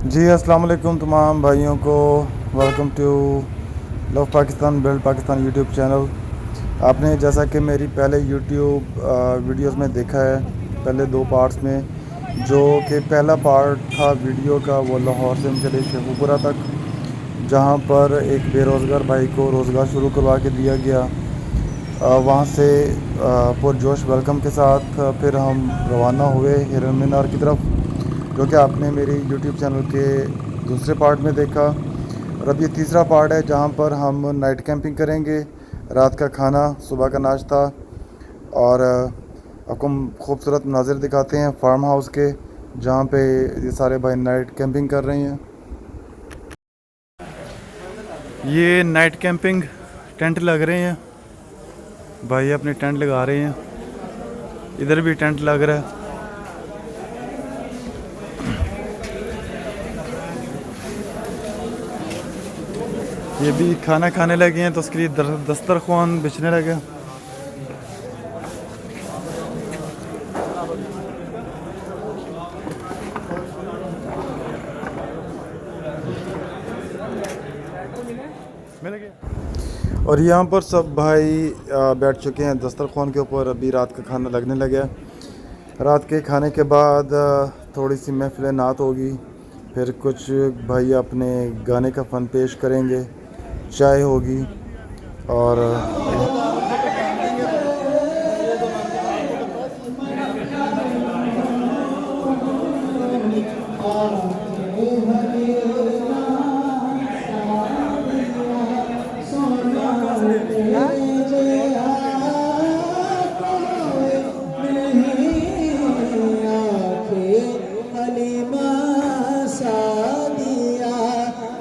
जी अस्सलाम वालेकुम तमाम भाइयों को। Welcome to love Pakistan build Pakistan YouTube channel. आपने जैसा कि मेरी पहले यूट्यूब वीडियोस में देखा है, पहले दो पार्ट्स में, जो कि पहला पार्ट था वीडियो का वो लाहौर से हम चले शेखुपुरा तक, जहां पर एक बेरोज़गार भाई को रोज़गार शुरू करवा के दिया गया। वहां से पुरजोश वेलकम के साथ फिर हम रवाना हुए हिरन मीनार की तरफ, जो कि आपने मेरी यूट्यूब चैनल के दूसरे पार्ट में देखा। और अब ये तीसरा पार्ट है जहाँ पर हम नाइट कैंपिंग करेंगे, रात का खाना, सुबह का नाश्ता, और आपको हम खूबसूरत मंाज़र दिखाते हैं फार्म हाउस के, जहाँ पे ये सारे भाई नाइट कैंपिंग कर रहे हैं। ये नाइट कैंपिंग टेंट लग रहे हैं, भाई अपने टेंट लगा रहे हैं। इधर भी टेंट लग रहा है। ये भी खाना खाने लगे हैं तो उसके लिए दस्तरखान बिछने लगे। और यहाँ पर सब भाई बैठ चुके हैं दस्तरखान के ऊपर। अभी रात का खाना लगने लगा। रात के खाने के बाद थोड़ी सी महफिल नात होगी, फिर कुछ भाई अपने गाने का फ़न पेश करेंगे, चाय होगी। और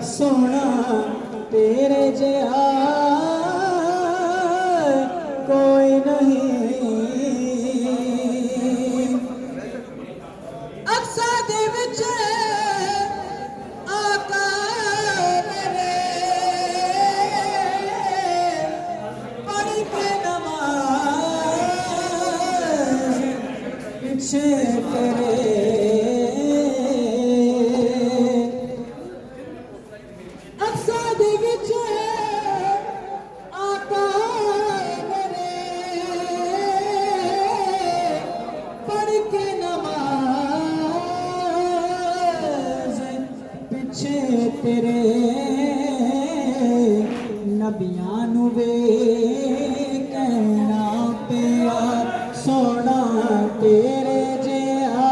सोना तेरे जया कोई नहीं। अक्सा दे विच आका मेरे पढ़ के नमाज़ पीछे तेरे। तेरे नबियां नू वे कहना पिया सोना तेरे जिहा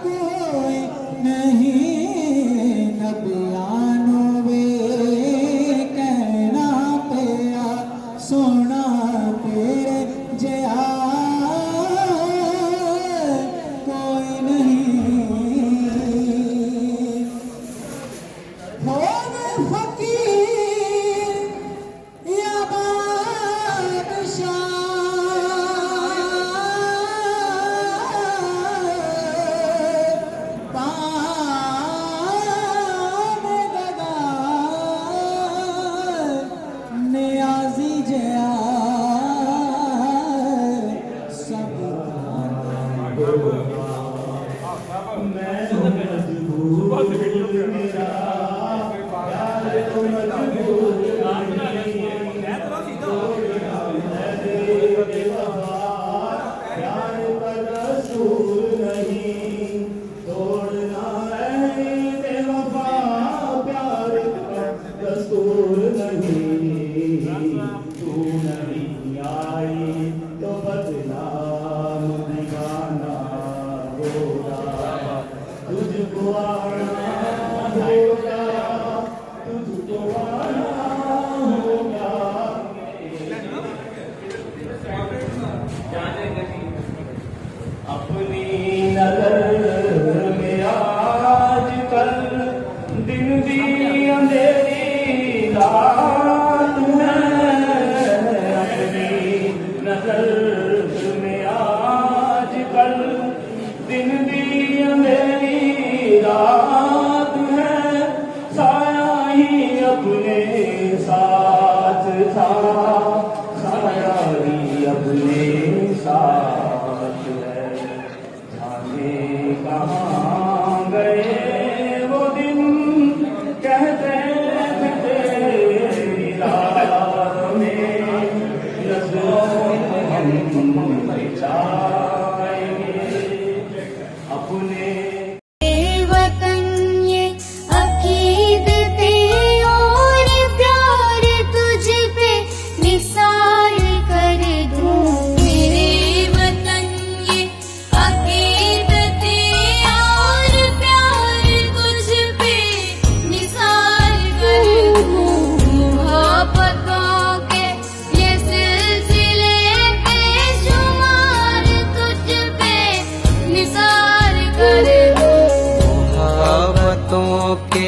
कोई नहीं। नबियां नू वे कहना पिया सोना तेरे जिहा कोई नहीं। कर दूं। मोहब्बतों के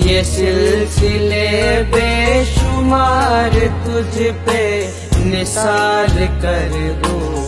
ये सिलसिले बेशुमार तुझ पे निसार कर दूं।